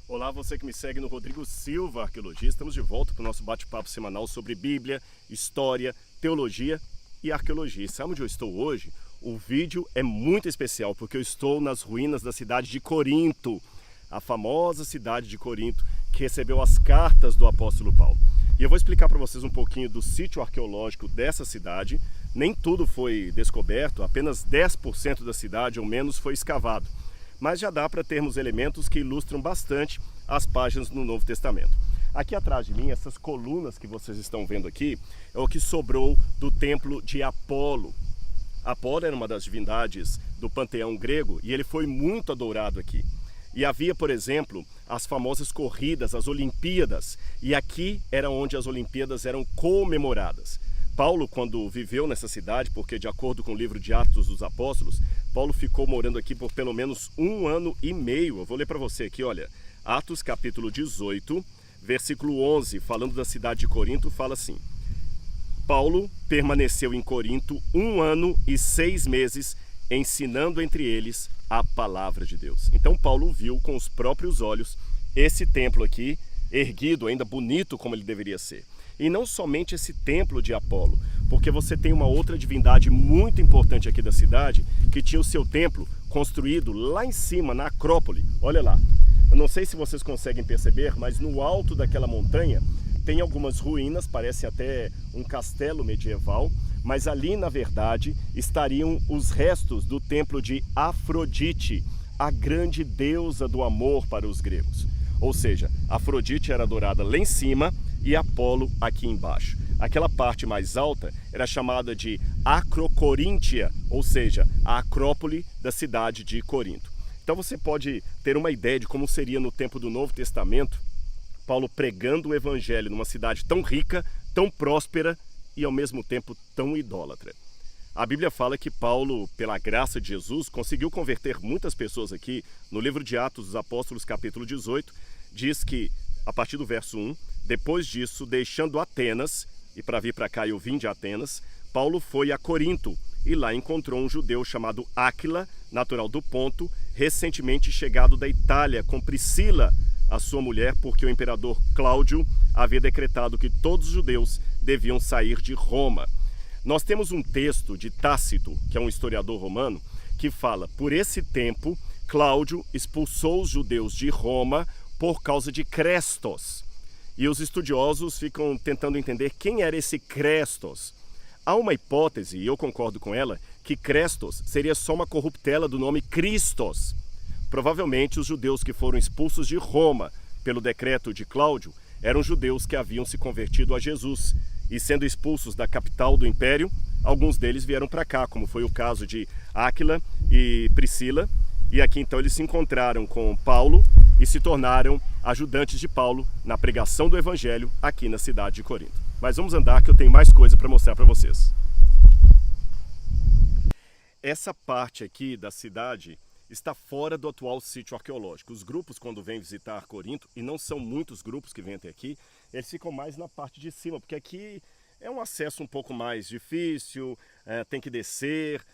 Olá, você que me segue no Rodrigo Silva Arqueologia. Estamos de volta para o nosso bate-papo semanal sobre Bíblia, História, Teologia e Arqueologia. E sabe onde eu estou hoje? O vídeo é muito especial porque eu estou nas ruínas da cidade de Corinto, a famosa cidade de Corinto que recebeu as cartas do apóstolo Paulo. E eu vou explicar para vocês um pouquinho do sítio arqueológico dessa cidade. Nem tudo foi descoberto, apenas 10% da cidade ou menos foi escavado. Mas já dá para termos elementos que ilustram bastante as páginas no Novo Testamento. Aqui atrás de mim, essas colunas que vocês estão vendo aqui, é o que sobrou do templo de Apolo. Apolo era uma das divindades do panteão grego e ele foi muito adorado aqui. E havia, por exemplo, as famosas corridas, as Olimpíadas, e aqui era onde as Olimpíadas eram comemoradas. Paulo, quando viveu nessa cidade, porque de acordo com o livro de Atos dos Apóstolos, Paulo ficou morando aqui por pelo menos 1 ano e meio. Eu vou ler para você aqui, olha, Atos capítulo 18, versículo 11, falando da cidade de Corinto, fala assim: Paulo permaneceu em Corinto 1 ano e 6 meses, ensinando entre eles a palavra de Deus. Então Paulo viu com os próprios olhos esse templo aqui, erguido, ainda bonito como ele deveria ser. E não somente esse templo de Apolo, porque você tem uma outra divindade muito importante aqui da cidade, que tinha o seu templo construído lá em cima, na Acrópole. Olha lá, eu não sei se vocês conseguem perceber, mas no alto daquela montanha tem algumas ruínas, parece até um castelo medieval, mas ali, na verdade, estariam os restos do templo de Afrodite, a grande deusa do amor para os gregos. Ou seja, Afrodite era adorada lá em cima e Apolo aqui embaixo. Aquela parte mais alta era chamada de Acrocoríntia, ou seja, a Acrópole da cidade de Corinto. Então você pode ter uma ideia de como seria no tempo do Novo Testamento, Paulo pregando o evangelho numa cidade tão rica, tão próspera e ao mesmo tempo tão idólatra. A Bíblia fala que Paulo, pela graça de Jesus, conseguiu converter muitas pessoas aqui. No livro de Atos dos Apóstolos, capítulo 18, diz que, a partir do verso 1, depois disso, deixando Atenas, e para vir para cá eu vim de Atenas, Paulo foi a Corinto e lá encontrou um judeu chamado Áquila, natural do Ponto, recentemente chegado da Itália, com Priscila, a sua mulher, porque o imperador Cláudio havia decretado que todos os judeus deviam sair de Roma. Nós temos um texto de Tácito, que é um historiador romano, que fala: por esse tempo, Cláudio expulsou os judeus de Roma por causa de Crestos. E os estudiosos ficam tentando entender quem era esse Crestos. Há uma hipótese, e eu concordo com ela, que Crestos seria só uma corruptela do nome Christos. Provavelmente os judeus que foram expulsos de Roma pelo decreto de Cláudio eram judeus que haviam se convertido a Jesus. E sendo expulsos da capital do império, alguns deles vieram para cá, como foi o caso de Áquila e Priscila. E aqui então eles se encontraram com Paulo e se tornaram ajudantes de Paulo na pregação do evangelho aqui na cidade de Corinto. Mas vamos andar que eu tenho mais coisa para mostrar para vocês. Essa parte aqui da cidade está fora do atual sítio arqueológico. Os grupos, quando vêm visitar Corinto, e não são muitos grupos que vêm até aqui, eles ficam mais na parte de cima, porque aqui é um acesso um pouco mais difícil, tem que descer,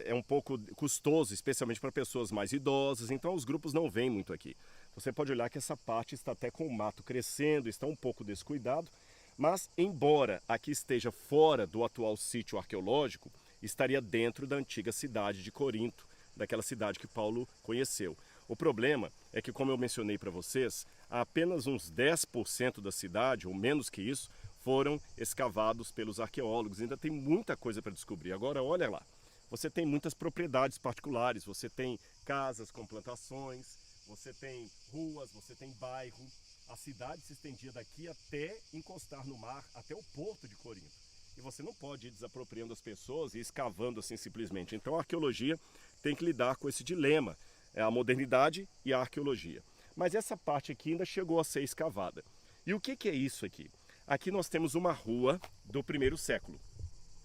é um pouco custoso, especialmente para pessoas mais idosas, então os grupos não vêm muito aqui. Você pode olhar que essa parte está até com o mato crescendo, está um pouco descuidado, mas embora aqui esteja fora do atual sítio arqueológico, estaria dentro da antiga cidade de Corinto, daquela cidade que Paulo conheceu. O problema é que, como eu mencionei para vocês, apenas uns 10% da cidade, ou menos que isso, foram escavados pelos arqueólogos. Ainda tem muita coisa para descobrir. Agora, olha lá, você tem muitas propriedades particulares, você tem casas com plantações, você tem ruas, você tem bairro. A cidade se estendia daqui até encostar no mar, até o porto de Corinto. E você não pode ir desapropriando as pessoas e escavando assim simplesmente. Então a arqueologia tem que lidar com esse dilema, a modernidade e a arqueologia. Mas essa parte aqui ainda chegou a ser escavada. E o que é isso aqui? Aqui nós temos uma rua do 1º século.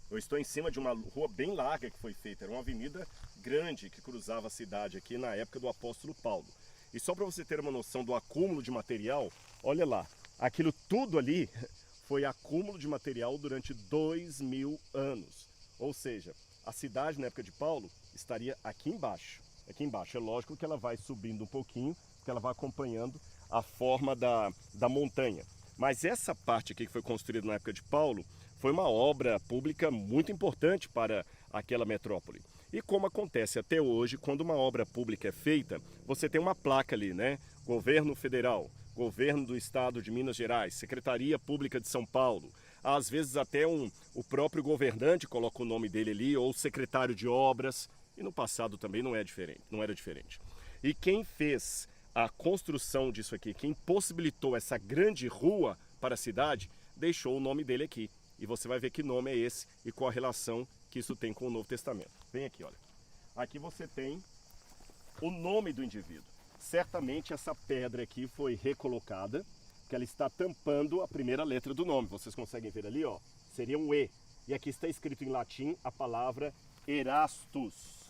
Eu estou em cima de uma rua bem larga que foi feita, era uma avenida grande que cruzava a cidade aqui na época do apóstolo Paulo. E só para você ter uma noção do acúmulo de material, olha lá, aquilo tudo ali foi acúmulo de material durante 2000 anos. Ou seja, a cidade na época de Paulo estaria aqui embaixo. Aqui embaixo. É lógico que ela vai subindo um pouquinho, que ela vai acompanhando a forma da montanha. Mas essa parte aqui que foi construída na época de Paulo foi uma obra pública muito importante para aquela metrópole. E como acontece até hoje, quando uma obra pública é feita, você tem uma placa ali, né? Governo Federal, Governo do Estado de Minas Gerais, Secretaria Pública de São Paulo. Às vezes até o próprio governante coloca o nome dele ali, ou secretário de obras. E no passado também não era diferente. E quem fez a construção disso aqui, quem possibilitou essa grande rua para a cidade, deixou o nome dele aqui. E você vai ver que nome é esse e qual a relação que isso tem com o Novo Testamento. Vem aqui, olha. Aqui você tem o nome do indivíduo. Certamente essa pedra aqui foi recolocada, que ela está tampando a primeira letra do nome. Vocês conseguem ver ali, ó? Seria um E. E aqui está escrito em latim a palavra Erastus.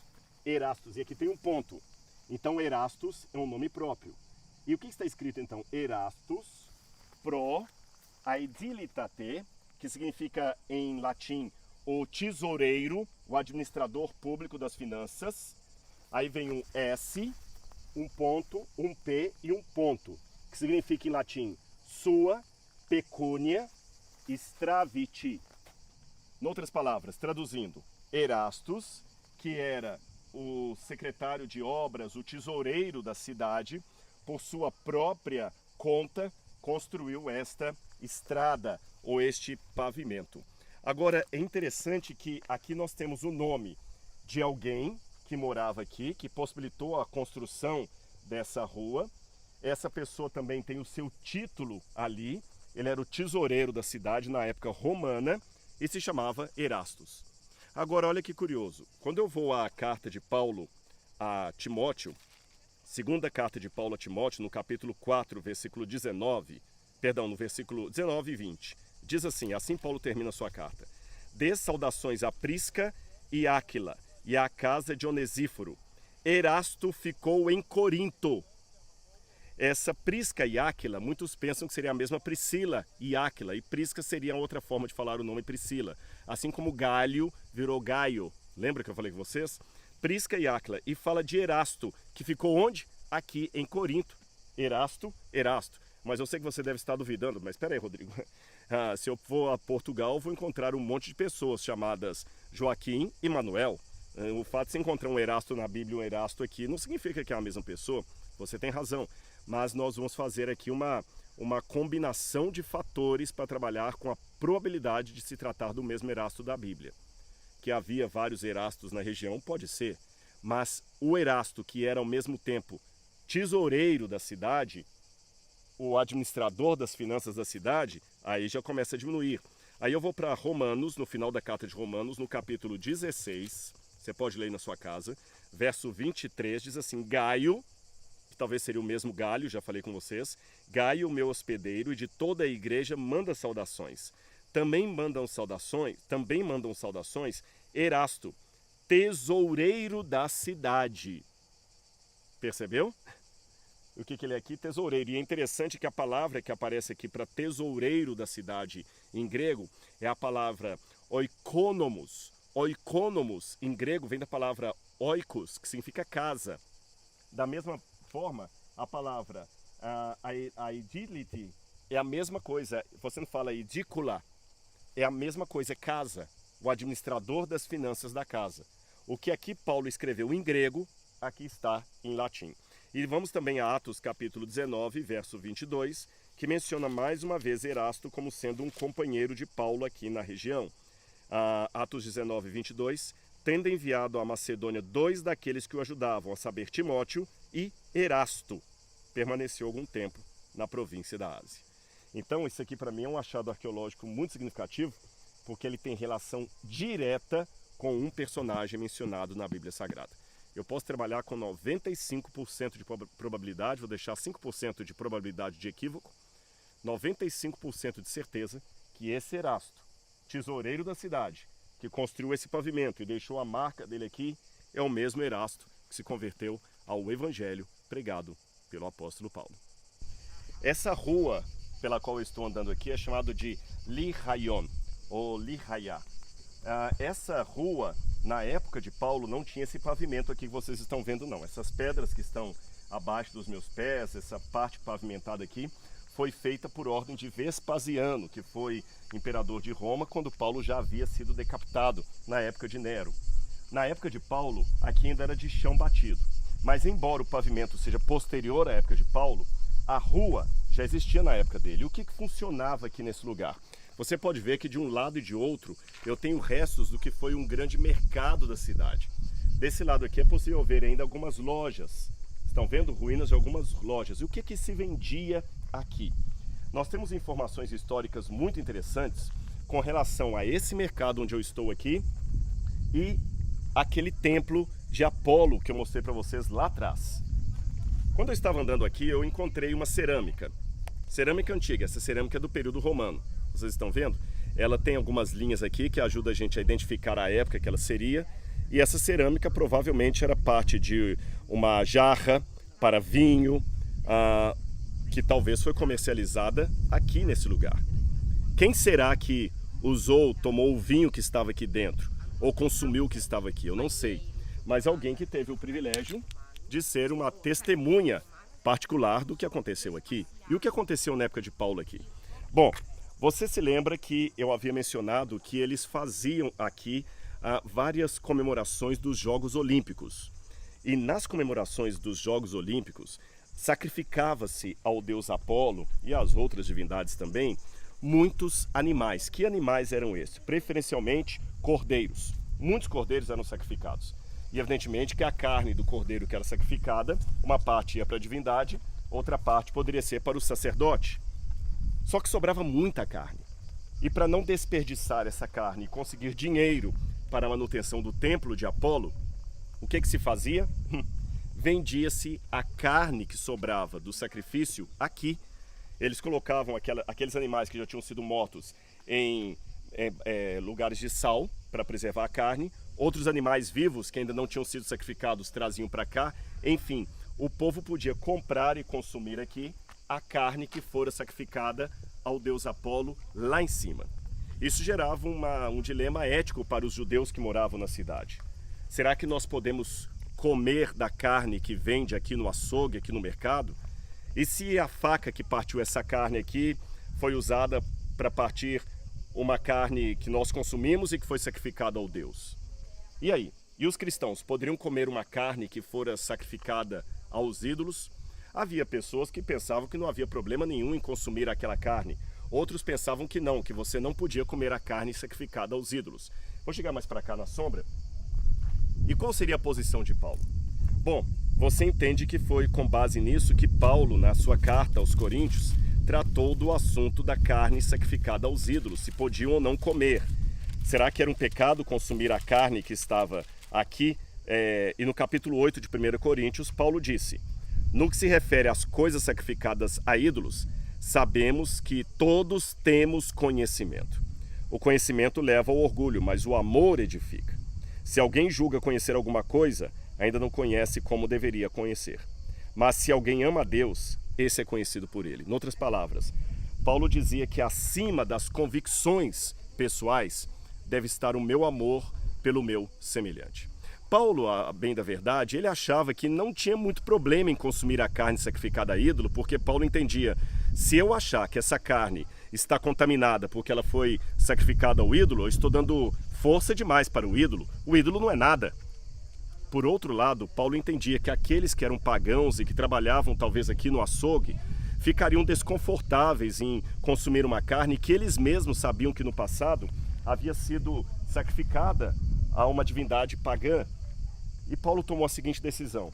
Erastus. E aqui tem um ponto. Então Erastus é um nome próprio. E o que está escrito então? Erastus pro aedilitate, que significa em latim o tesoureiro, o administrador público das finanças. Aí vem um S, um ponto, um P e um ponto, que significa em latim sua pecúnia straviti. Em outras palavras, traduzindo, Erastus, que era o secretário de obras, o tesoureiro da cidade, por sua própria conta, construiu esta estrada ou este pavimento. Agora, é interessante que aqui nós temos o nome de alguém que morava aqui, que possibilitou a construção dessa rua. Essa pessoa também tem o seu título ali. Ele era o tesoureiro da cidade na época romana e se chamava Erastus. Agora, olha que curioso. Quando eu vou à carta de Paulo a Timóteo, segunda carta de Paulo a Timóteo, no capítulo 4, versículo 19, perdão, no versículo 19 e 20, diz assim Paulo termina a sua carta. Dê saudações a Prisca e Áquila e à casa de Onesíforo. Erasto ficou em Corinto. Essa Prisca e Áquila, muitos pensam que seria a mesma Priscila e Áquila, e Prisca seria outra forma de falar o nome Priscila. Assim como Galho virou Gaio. Lembra que eu falei com vocês? Prisca e Áquila. E fala de Erasto, que ficou onde? Aqui em Corinto. Erasto. Mas eu sei que você deve estar duvidando, mas espera aí, Rodrigo. Se eu for a Portugal, vou encontrar um monte de pessoas chamadas Joaquim e Manuel. O fato de você encontrar um Erasto na Bíblia e um Erasto aqui não significa que é a mesma pessoa. Você tem razão. Mas nós vamos fazer aqui uma combinação de fatores para trabalhar com a probabilidade de se tratar do mesmo Erasto da Bíblia. Que havia vários Erastos na região, pode ser. Mas o Erasto, que era ao mesmo tempo tesoureiro da cidade, o administrador das finanças da cidade, aí já começa a diminuir. Aí eu vou para Romanos, no final da carta de Romanos, no capítulo 16, você pode ler na sua casa, verso 23, diz assim, Gaio, que talvez seria o mesmo Galho, já falei com vocês, Gaio, meu hospedeiro, e de toda a igreja manda saudações. Também mandam saudações Erasto, tesoureiro da cidade. Percebeu? O que ele é aqui? Tesoureiro. E é interessante que a palavra que aparece aqui para tesoureiro da cidade em grego é a palavra oikonomos. Oikonomos em grego vem da palavra oikos, que significa casa. Da mesma forma, a palavra aedility é a mesma coisa. Você não fala edícula, é a mesma coisa, é casa. O administrador das finanças da casa. O que aqui Paulo escreveu em grego, aqui está em latim. E vamos também a Atos capítulo 19, verso 22, que menciona mais uma vez Erasto como sendo um companheiro de Paulo aqui na região. Atos 19, 22, tendo enviado à Macedônia 2 daqueles que o ajudavam, a saber, Timóteo e Erasto, permaneceu algum tempo na província da Ásia. Então isso aqui para mim é um achado arqueológico muito significativo, porque ele tem relação direta com um personagem mencionado na Bíblia Sagrada. Eu posso trabalhar com 95% de probabilidade, vou deixar 5% de probabilidade de equívoco, 95% de certeza que esse Erasto, tesoureiro da cidade, que construiu esse pavimento e deixou a marca dele aqui, é o mesmo Erasto que se converteu ao Evangelho pregado pelo apóstolo Paulo. Essa rua pela qual eu estou andando aqui é chamada de Lihaion, ou Lihaiá. Essa rua, na época de Paulo, não tinha esse pavimento aqui que vocês estão vendo, não. Essas pedras que estão abaixo dos meus pés, essa parte pavimentada aqui, foi feita por ordem de Vespasiano, que foi imperador de Roma, quando Paulo já havia sido decapitado na época de Nero. Na época de Paulo, aqui ainda era de chão batido. Mas embora o pavimento seja posterior à época de Paulo, a rua já existia na época dele. E o que funcionava aqui nesse lugar? Você pode ver que de um lado e de outro eu tenho restos do que foi um grande mercado da cidade. Desse lado aqui é possível ver ainda algumas lojas. Estão vendo ruínas de algumas lojas. E o que se vendia aqui? Nós temos informações históricas muito interessantes com relação a esse mercado onde eu estou aqui e aquele templo de Apolo que eu mostrei para vocês lá atrás. Quando eu estava andando aqui, eu encontrei uma cerâmica antiga. Essa cerâmica é do período romano. Vocês estão vendo? Ela tem algumas linhas aqui que ajudam a gente a identificar a época que ela seria. E essa cerâmica provavelmente era parte de uma jarra para vinho, que talvez foi comercializada aqui nesse lugar. Quem será que tomou o vinho que estava aqui dentro? Ou consumiu o que estava aqui? Eu não sei. Mas alguém que teve o privilégio de ser uma testemunha particular do que aconteceu aqui. E o que aconteceu na época de Paulo aqui? Bom, você se lembra que eu havia mencionado que eles faziam aqui várias comemorações dos Jogos Olímpicos. E nas comemorações dos Jogos Olímpicos, sacrificava-se ao deus Apolo e às outras divindades também, muitos animais. Que animais eram esses? Preferencialmente cordeiros. Muitos cordeiros eram sacrificados. E evidentemente que a carne do cordeiro que era sacrificada, uma parte ia para a divindade, outra parte poderia ser para o sacerdote. Só que sobrava muita carne. E para não desperdiçar essa carne e conseguir dinheiro para a manutenção do templo de Apolo, o que se fazia? Vendia-se a carne que sobrava do sacrifício aqui. Eles colocavam aqueles animais que já tinham sido mortos em lugares de sal para preservar a carne. Outros animais vivos que ainda não tinham sido sacrificados traziam para cá. Enfim, o povo podia comprar e consumir aqui a carne que fora sacrificada ao deus Apolo lá em cima. Isso gerava um dilema ético para os judeus que moravam na cidade. Será que nós podemos comer da carne que vende aqui no açougue, aqui no mercado? E se a faca que partiu essa carne aqui foi usada para partir uma carne que nós consumimos e que foi sacrificada ao Deus? E aí? E os cristãos poderiam comer uma carne que fora sacrificada aos ídolos? Havia pessoas que pensavam que não havia problema nenhum em consumir aquela carne. Outros pensavam que não, que você não podia comer a carne sacrificada aos ídolos. Vou chegar mais para cá na sombra. E qual seria a posição de Paulo? Bom, você entende que foi com base nisso que Paulo, na sua carta aos Coríntios, tratou do assunto da carne sacrificada aos ídolos, se podiam ou não comer. Será que era um pecado consumir a carne que estava aqui? E no capítulo 8 de 1 Coríntios, Paulo disse: no que se refere às coisas sacrificadas a ídolos, sabemos que todos temos conhecimento. O conhecimento leva ao orgulho, mas o amor edifica. Se alguém julga conhecer alguma coisa, ainda não conhece como deveria conhecer. Mas se alguém ama a Deus, esse é conhecido por ele. Em outras palavras, Paulo dizia que acima das convicções pessoais deve estar o meu amor pelo meu semelhante. Paulo, a bem da verdade, ele achava que não tinha muito problema em consumir a carne sacrificada a ídolo, porque Paulo entendia, se eu achar que essa carne está contaminada porque ela foi sacrificada ao ídolo, eu estou dando força demais para o ídolo não é nada. Por outro lado, Paulo entendia que aqueles que eram pagãos e que trabalhavam talvez aqui no açougue, ficariam desconfortáveis em consumir uma carne que eles mesmos sabiam que no passado havia sido sacrificada a uma divindade pagã. E Paulo tomou a seguinte decisão: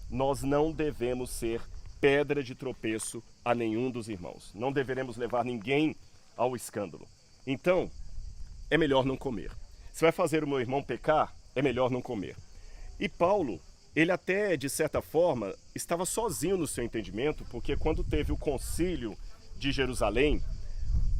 nós não devemos ser pedra de tropeço a nenhum dos irmãos. Não deveremos levar ninguém ao escândalo. Então, é melhor não comer. Se vai fazer o meu irmão pecar, é melhor não comer. E Paulo, ele até, de certa forma, estava sozinho no seu entendimento, porque quando teve o concílio de Jerusalém,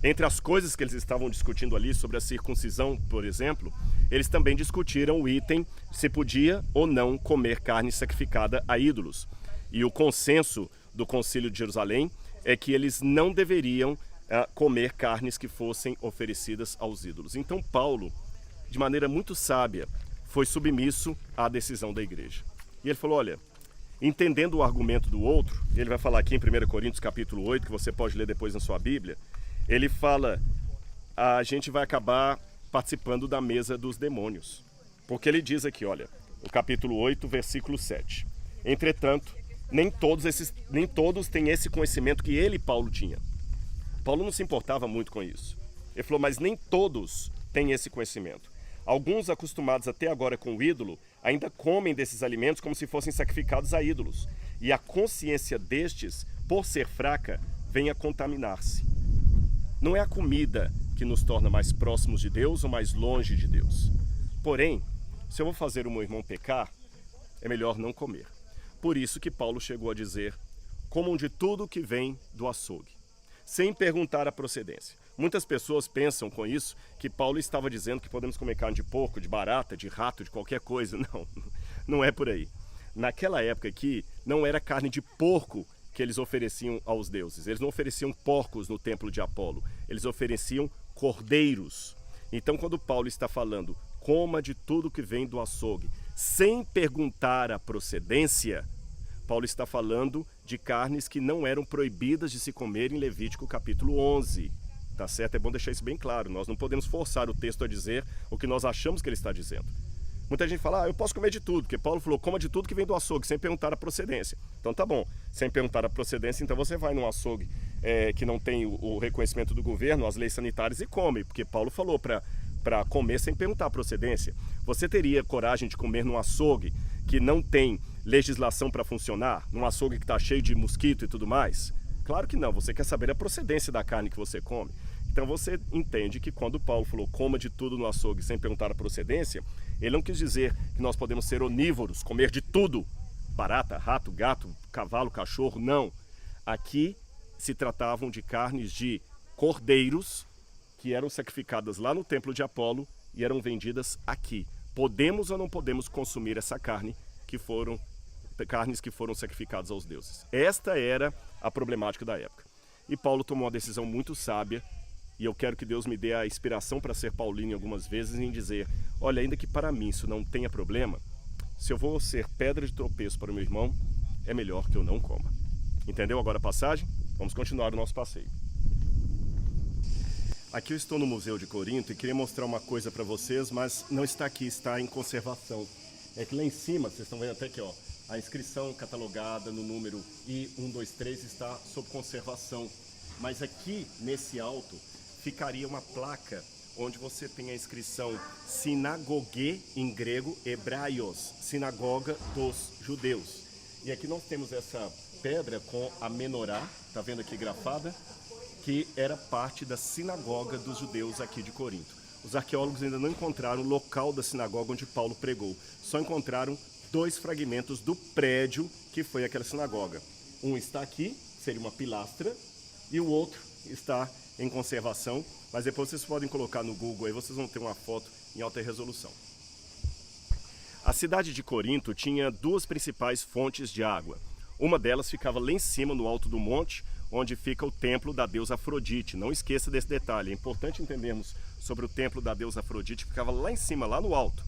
entre as coisas que eles estavam discutindo ali sobre a circuncisão, por exemplo, eles também discutiram o item se podia ou não comer carne sacrificada a ídolos. E o consenso do concílio de Jerusalém é que eles não deveriam comer carnes que fossem oferecidas aos ídolos. Então Paulo, de maneira muito sábia, foi submisso à decisão da igreja. E ele falou: olha, entendendo o argumento do outro, ele vai falar aqui em 1 Coríntios capítulo 8, que você pode ler depois na sua Bíblia, ele fala, a gente vai acabar participando da mesa dos demônios. Porque ele diz aqui, olha, o capítulo 8, versículo 7. Entretanto, nem todos têm esse conhecimento que ele, Paulo, tinha. Paulo não se importava muito com isso. Ele falou, mas nem todos têm esse conhecimento. Alguns, acostumados até agora com o ídolo, ainda comem desses alimentos como se fossem sacrificados a ídolos. E a consciência destes, por ser fraca, vem a contaminar-se. Não é a comida que nos torna mais próximos de Deus ou mais longe de Deus. Porém, se eu vou fazer o meu irmão pecar, é melhor não comer. Por isso que Paulo chegou a dizer, comam de tudo que vem do açougue, sem perguntar a procedência. Muitas pessoas pensam com isso que Paulo estava dizendo que podemos comer carne de porco, de barata, de rato, de qualquer coisa. Não, não é por aí. Naquela época aqui, não era carne de porco que eles ofereciam aos deuses. Eles não ofereciam porcos no templo de Apolo, eles ofereciam cordeiros. Então, quando Paulo está falando, coma de tudo que vem do açougue, sem perguntar a procedência, Paulo está falando de carnes que não eram proibidas de se comer em Levítico capítulo 11. Tá certo? É bom deixar isso bem claro. Nós não podemos forçar o texto a dizer o que nós achamos que ele está dizendo. Muita gente fala, eu posso comer de tudo, porque Paulo falou, coma de tudo que vem do açougue, sem perguntar a procedência. Então tá bom, sem perguntar a procedência, então você vai num açougue que não tem o reconhecimento do governo, as leis sanitárias, e come, porque Paulo falou para comer sem perguntar a procedência. Você teria coragem de comer num açougue que não tem legislação para funcionar, num açougue que está cheio de mosquito e tudo mais? Claro que não, você quer saber a procedência da carne que você come. Então você entende que quando Paulo falou coma de tudo no açougue sem perguntar a procedência, ele não quis dizer que nós podemos ser onívoros, comer de tudo, barata, rato, gato, cavalo, cachorro, não. Aqui se tratavam de carnes de cordeiros que eram sacrificadas lá no templo de Apolo e eram vendidas aqui. Podemos ou não podemos consumir essa carne carnes que foram sacrificadas aos deuses? Esta era a problemática da época. E Paulo tomou uma decisão muito sábia, e eu quero que Deus me dê a inspiração para ser paulino algumas vezes em dizer, olha, ainda que para mim isso não tenha problema, se eu vou ser pedra de tropeço para o meu irmão, é melhor que eu não coma. Entendeu agora a passagem? Vamos continuar o nosso passeio. Aqui eu estou no Museu de Corinto e queria mostrar uma coisa para vocês, mas não está aqui, está em conservação. É que lá em cima, vocês estão vendo até aqui, ó, a inscrição catalogada no número I123 está sob conservação. Mas aqui, nesse alto, ficaria uma placa onde você tem a inscrição Sinagogue, em grego, Hebraios, Sinagoga dos Judeus. E aqui nós temos essa pedra com a menorá, tá vendo aqui grafada? Que era parte da sinagoga dos judeus aqui de Corinto. Os arqueólogos ainda não encontraram o local da sinagoga onde Paulo pregou, só encontraram 2 fragmentos do prédio que foi aquela sinagoga. Um está aqui, seria uma pilastra, e o outro está em conservação, mas depois vocês podem colocar no Google, aí vocês vão ter uma foto em alta resolução. A cidade de Corinto tinha 2 principais fontes de água. Uma delas ficava lá em cima, no alto do monte, onde fica o templo da deusa Afrodite. Não esqueça desse detalhe, é importante entendermos sobre o templo da deusa Afrodite, que ficava lá em cima, lá no alto.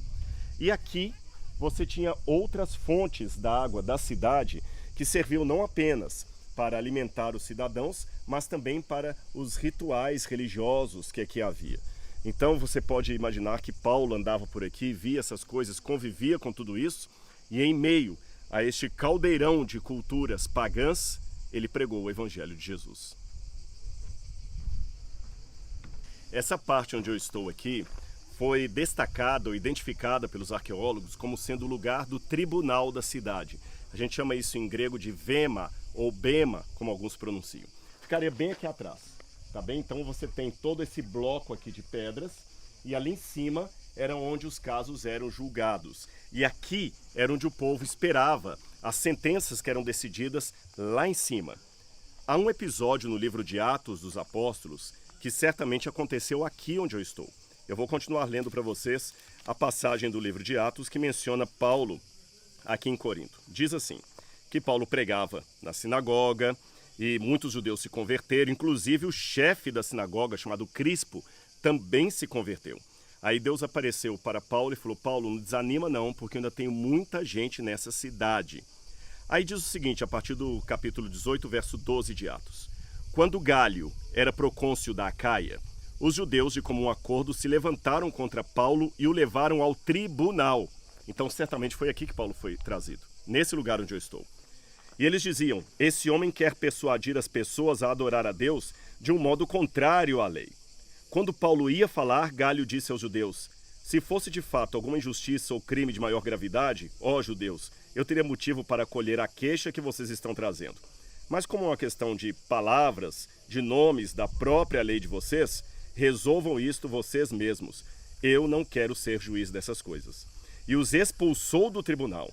E aqui você tinha outras fontes da água da cidade que serviam não apenas para alimentar os cidadãos, mas também para os rituais religiosos que aqui havia. Então você pode imaginar que Paulo andava por aqui, via essas coisas, convivia com tudo isso, e em meio a este caldeirão de culturas pagãs, ele pregou o Evangelho de Jesus. Essa parte onde eu estou aqui foi destacada ou identificada pelos arqueólogos como sendo o lugar do tribunal da cidade. A gente chama isso em grego de vema ou bema, como alguns pronunciam. Ficaria bem aqui atrás, tá bem? Então você tem todo esse bloco aqui de pedras e ali em cima era onde os casos eram julgados. E aqui era onde o povo esperava as sentenças que eram decididas lá em cima. Há um episódio no livro de Atos dos Apóstolos que certamente aconteceu aqui onde eu estou. Eu vou continuar lendo para vocês a passagem do livro de Atos que menciona Paulo aqui em Corinto. Diz assim, que Paulo pregava na sinagoga e muitos judeus se converteram, inclusive o chefe da sinagoga, chamado Crispo, também se converteu. Aí Deus apareceu para Paulo e falou, Paulo, não desanima não, porque ainda tenho muita gente nessa cidade. Aí diz o seguinte, a partir do capítulo 18, verso 12 de Atos. Quando Gálio era procônsul da Acaia, os judeus, de comum acordo, se levantaram contra Paulo e o levaram ao tribunal. Então, certamente foi aqui que Paulo foi trazido, nesse lugar onde eu estou. E eles diziam, esse homem quer persuadir as pessoas a adorar a Deus de um modo contrário à lei. Quando Paulo ia falar, Gálio disse aos judeus, se fosse de fato alguma injustiça ou crime de maior gravidade, ó judeus, eu teria motivo para acolher a queixa que vocês estão trazendo. Mas como é uma questão de palavras, de nomes da própria lei de vocês, resolvam isto vocês mesmos. Eu não quero ser juiz dessas coisas. E os expulsou do tribunal.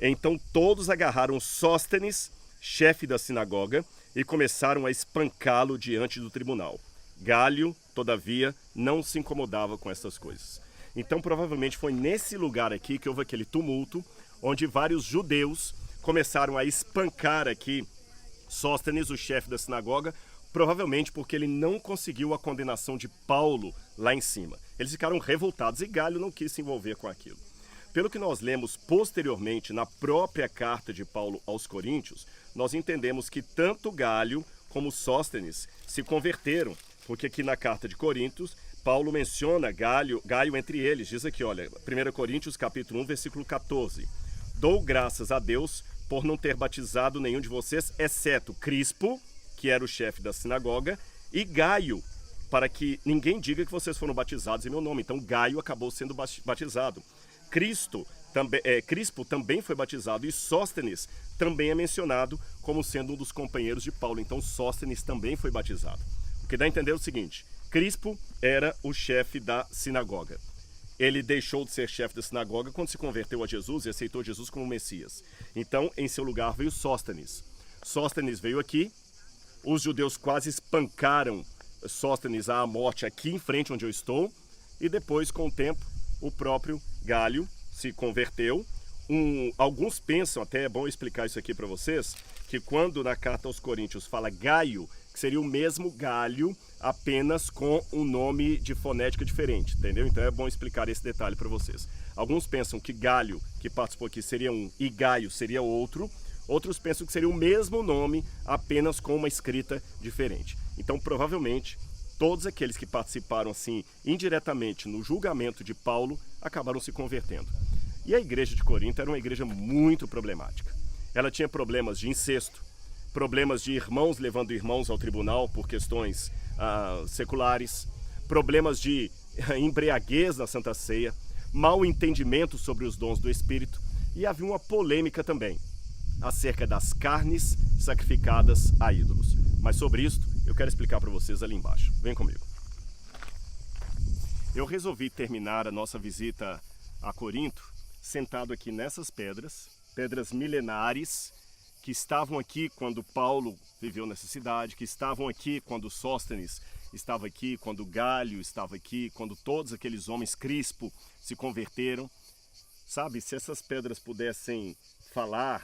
Então todos agarraram Sóstenes, chefe da sinagoga, e começaram a espancá-lo diante do tribunal. Gálio, todavia, não se incomodava com essas coisas. Então provavelmente foi nesse lugar aqui que houve aquele tumulto, onde vários judeus começaram a espancar aqui Sóstenes, o chefe da sinagoga, provavelmente porque ele não conseguiu a condenação de Paulo lá em cima. Eles ficaram revoltados e Gálio não quis se envolver com aquilo. Pelo que nós lemos posteriormente na própria carta de Paulo aos Coríntios, nós entendemos que tanto Gálio como Sóstenes se converteram, porque aqui na carta de Coríntios, Paulo menciona Gaio entre eles, diz aqui, olha, 1 Coríntios capítulo 1, versículo 14. Dou graças a Deus por não ter batizado nenhum de vocês, exceto Crispo, que era o chefe da sinagoga, e Gaio, para que ninguém diga que vocês foram batizados em meu nome. Então Gaio acabou sendo batizado. Crispo também foi batizado e Sóstenes também é mencionado como sendo um dos companheiros de Paulo. Então Sóstenes também foi batizado. O que dá a entender é o seguinte, Crispo era o chefe da sinagoga. Ele deixou de ser chefe da sinagoga quando se converteu a Jesus e aceitou Jesus como Messias. Então, em seu lugar veio Sóstenes. Sóstenes veio aqui, os judeus quase espancaram Sóstenes à morte aqui em frente onde eu estou, e depois, com o tempo, o próprio Gálio se converteu. Alguns pensam, até é bom explicar isso aqui para vocês, que quando na carta aos Coríntios fala Gaio, que seria o mesmo Gálio, apenas com um nome de fonética diferente, entendeu? Então é bom explicar esse detalhe para vocês. Alguns pensam que Gálio, que participou aqui, seria um e Gaio seria outro. Outros pensam que seria o mesmo nome, apenas com uma escrita diferente. Então, provavelmente, todos aqueles que participaram, assim, indiretamente no julgamento de Paulo, acabaram se convertendo. E a igreja de Corinto era uma igreja muito problemática. Ela tinha problemas de incesto, problemas de irmãos levando irmãos ao tribunal por questões seculares, problemas de embriaguez na Santa Ceia, mau entendimento sobre os dons do Espírito, e havia uma polêmica também acerca das carnes sacrificadas a ídolos. Mas sobre isso eu quero explicar para vocês ali embaixo. Vem comigo. Eu resolvi terminar a nossa visita a Corinto sentado aqui nessas pedras milenares, que estavam aqui quando Paulo viveu nessa cidade, que estavam aqui quando Sóstenes estava aqui, quando Gálio estava aqui, quando todos aqueles homens, Crispo, se converteram. Sabe, se essas pedras pudessem falar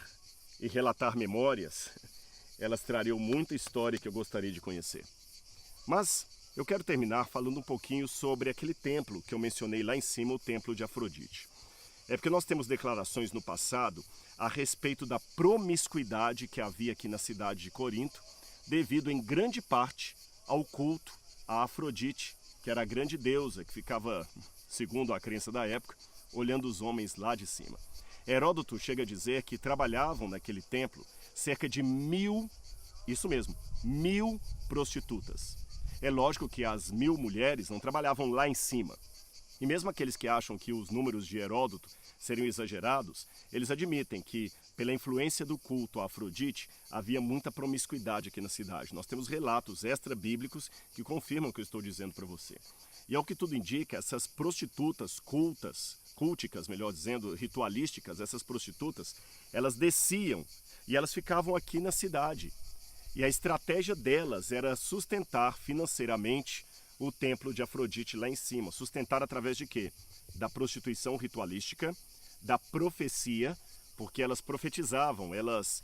e relatar memórias, elas trariam muita história que eu gostaria de conhecer. Mas eu quero terminar falando um pouquinho sobre aquele templo que eu mencionei lá em cima, o templo de Afrodite. É porque nós temos declarações no passado a respeito da promiscuidade que havia aqui na cidade de Corinto, devido em grande parte ao culto a Afrodite, que era a grande deusa que ficava, segundo a crença da época, olhando os homens lá de cima. Heródoto chega a dizer que trabalhavam naquele templo cerca de 1.000, isso mesmo, 1.000 prostitutas. É lógico que as 1.000 mulheres não trabalhavam lá em cima. E mesmo aqueles que acham que os números de Heródoto seriam exagerados, eles admitem que, pela influência do culto a Afrodite, havia muita promiscuidade aqui na cidade. Nós temos relatos extra-bíblicos que confirmam o que eu estou dizendo para você. E ao que tudo indica, essas prostitutas culticas, melhor dizendo, ritualísticas, essas prostitutas, elas desciam e elas ficavam aqui na cidade. E a estratégia delas era sustentar financeiramente o templo de Afrodite lá em cima. Sustentar através de quê? Da prostituição ritualística, da profecia, porque elas profetizavam, elas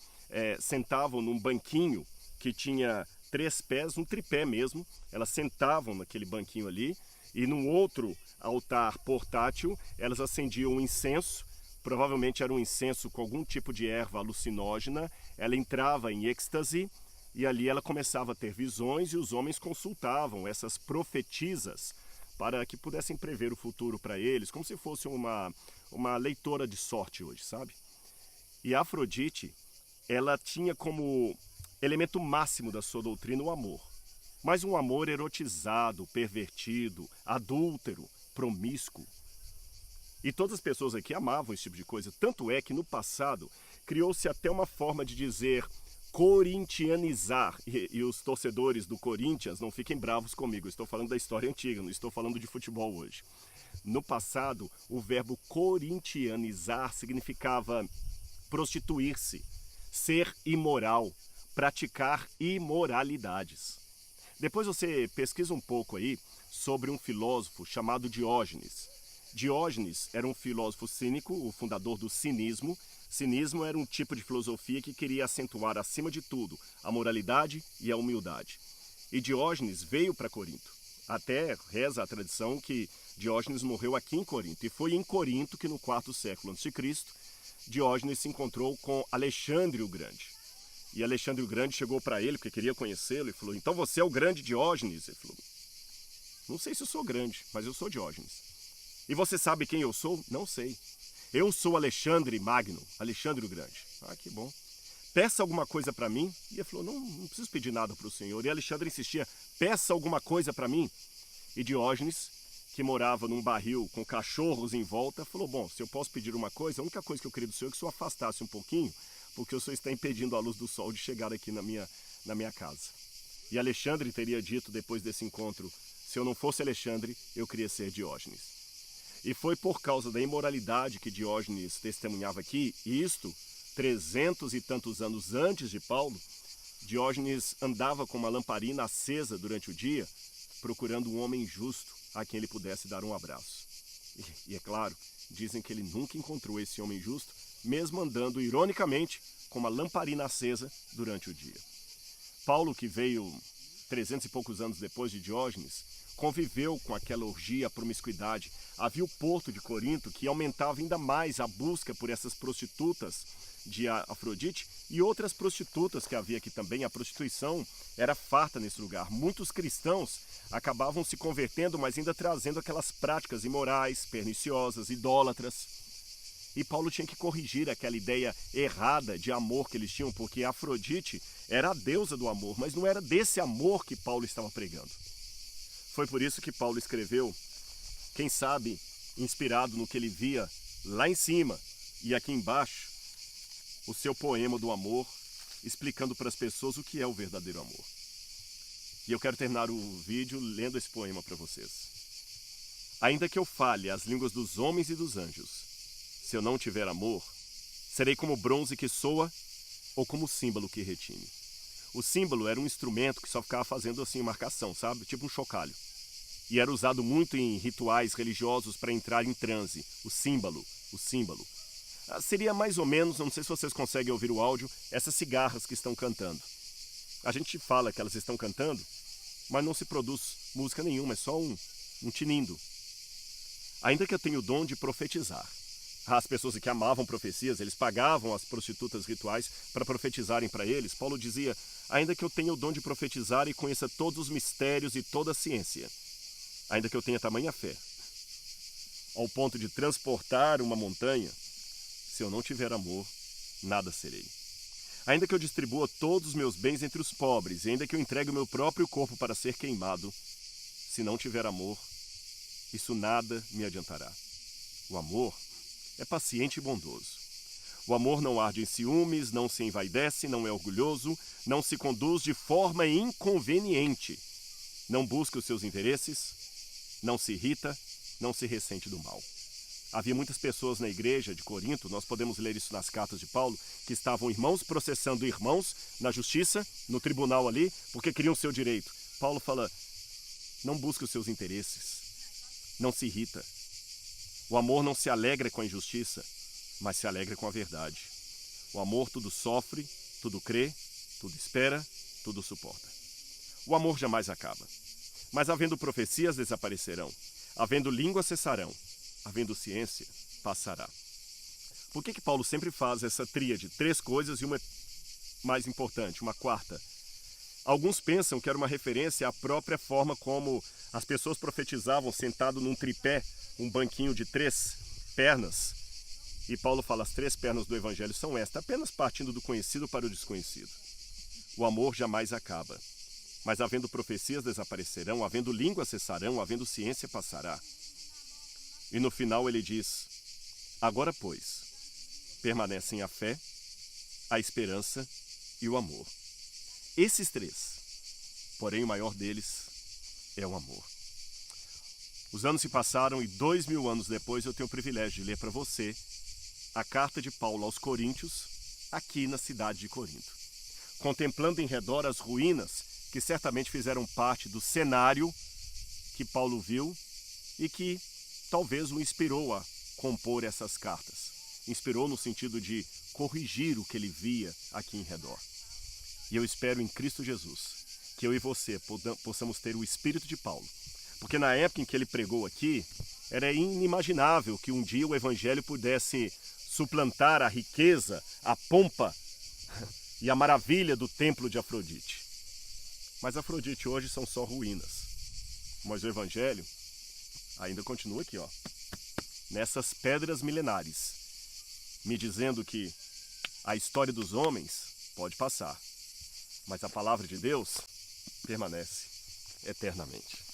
sentavam num banquinho que tinha 3 pés, um tripé mesmo, elas sentavam naquele banquinho ali, e num outro altar portátil, elas acendiam um incenso provavelmente era um incenso com algum tipo de erva alucinógena. Ela entrava em êxtase e ali ela começava a ter visões e os homens consultavam essas profetisas para que pudessem prever o futuro para eles, como se fosse uma leitora de sorte hoje, sabe? E a Afrodite, ela tinha como elemento máximo da sua doutrina o amor. Mas um amor erotizado, pervertido, adúltero, promíscuo. E todas as pessoas aqui amavam esse tipo de coisa. Tanto é que no passado criou-se até uma forma de dizer corintianizar. E os torcedores do Corinthians não fiquem bravos comigo. Eu estou falando da história antiga, não estou falando de futebol hoje. No passado, o verbo corintianizar significava prostituir-se, ser imoral, praticar imoralidades. Depois você pesquisa um pouco aí sobre um filósofo chamado Diógenes. Diógenes era um filósofo cínico, o fundador do cinismo. Cinismo era um tipo de filosofia que queria acentuar acima de tudo a moralidade e a humildade. E Diógenes veio para Corinto. Até reza a tradição que Diógenes morreu aqui em Corinto. E foi em Corinto que no IV século a.C., Diógenes se encontrou com Alexandre o Grande. E Alexandre o Grande chegou para ele, porque queria conhecê-lo, e falou: então você é o grande Diógenes? Ele falou: não sei se eu sou grande, mas eu sou Diógenes. E você sabe quem eu sou? Não sei. Eu sou Alexandre Magno, Alexandre o Grande. Ah, que bom. Peça alguma coisa para mim. E ele falou: não preciso pedir nada para o senhor. E Alexandre insistia: peça alguma coisa para mim. E Diógenes, que morava num barril com cachorros em volta, falou: bom, se eu posso pedir uma coisa, a única coisa que eu queria do senhor é que o senhor afastasse um pouquinho, porque o senhor está impedindo a luz do sol de chegar aqui na minha casa. E Alexandre teria dito depois desse encontro: se eu não fosse Alexandre, eu queria ser Diógenes. E foi por causa da imoralidade que Diógenes testemunhava aqui, e isto 300 e tantos anos antes de Paulo. Diógenes andava com uma lamparina acesa durante o dia, procurando um homem justo a quem ele pudesse dar um abraço. E é claro, dizem que ele nunca encontrou esse homem justo, mesmo andando ironicamente com uma lamparina acesa durante o dia. Paulo, que veio 300 e poucos anos depois de Diógenes, conviveu com aquela orgia, a promiscuidade. Havia o porto de Corinto, que aumentava ainda mais a busca por essas prostitutas de Afrodite e outras prostitutas que havia aqui também. A prostituição era farta nesse lugar. Muitos cristãos acabavam se convertendo, mas ainda trazendo aquelas práticas imorais, perniciosas, idólatras. E Paulo tinha que corrigir aquela ideia errada de amor que eles tinham, porque Afrodite era a deusa do amor, mas não era desse amor que Paulo estava pregando. Foi por isso que Paulo escreveu, quem sabe, inspirado no que ele via lá em cima e aqui embaixo, o seu poema do amor, explicando para as pessoas o que é o verdadeiro amor. E eu quero terminar o vídeo lendo esse poema para vocês. Ainda que eu fale as línguas dos homens e dos anjos, se eu não tiver amor, serei como bronze que soa ou como símbolo que retine. O símbolo era um instrumento que só ficava fazendo assim marcação, sabe? Tipo um chocalho. E era usado muito em rituais religiosos para entrar em transe. O símbolo. Seria mais ou menos, não sei se vocês conseguem ouvir o áudio, essas cigarras que estão cantando. A gente fala que elas estão cantando, mas não se produz música nenhuma, é só um tinindo. Ainda que eu tenha o dom de profetizar. As pessoas que amavam profecias, eles pagavam as prostitutas rituais para profetizarem para eles. Paulo dizia: ainda que eu tenha o dom de profetizar e conheça todos os mistérios e toda a ciência, ainda que eu tenha tamanha fé, ao ponto de transportar uma montanha, se eu não tiver amor, nada serei. Ainda que eu distribua todos os meus bens entre os pobres, e ainda que eu entregue o meu próprio corpo para ser queimado, se não tiver amor, isso nada me adiantará. O amor é paciente e bondoso. O amor não arde em ciúmes, não se envaidece, não é orgulhoso, não se conduz de forma inconveniente, não busca os seus interesses, não se irrita, não se ressente do mal. Havia muitas pessoas na igreja de Corinto, nós podemos ler isso nas cartas de Paulo, que estavam irmãos processando irmãos na justiça, no tribunal ali, porque queriam o seu direito. Paulo fala: não busca os seus interesses, não se irrita. O amor não se alegra com a injustiça, mas se alegra com a verdade. O amor tudo sofre, tudo crê, tudo espera, tudo suporta. O amor jamais acaba. Mas havendo profecias, desaparecerão. Havendo língua, cessarão. Havendo ciência, passará. Por que Paulo sempre faz essa tríade? 3 coisas e uma mais importante, uma quarta. Alguns pensam que era uma referência à própria forma como as pessoas profetizavam sentado num tripé, um banquinho de 3 pernas. E Paulo fala, as 3 pernas do Evangelho são estas, apenas partindo do conhecido para o desconhecido. O amor jamais acaba, mas havendo profecias desaparecerão, havendo língua cessarão, havendo ciência passará. E no final ele diz, agora pois, permanecem a fé, a esperança e o amor. Esses 3, porém o maior deles é o amor. Os anos se passaram e 2000 anos depois eu tenho o privilégio de ler para você a carta de Paulo aos Coríntios, aqui na cidade de Corinto. Contemplando em redor as ruínas que certamente fizeram parte do cenário que Paulo viu e que talvez o inspirou a compor essas cartas. Inspirou no sentido de corrigir o que ele via aqui em redor. E eu espero em Cristo Jesus que eu e você possamos ter o espírito de Paulo. Porque na época em que ele pregou aqui, era inimaginável que um dia o Evangelho pudesse suplantar a riqueza, a pompa e a maravilha do templo de Afrodite. Mas Afrodite hoje são só ruínas. Mas o Evangelho ainda continua aqui, ó, nessas pedras milenares, me dizendo que a história dos homens pode passar, mas a palavra de Deus permanece eternamente.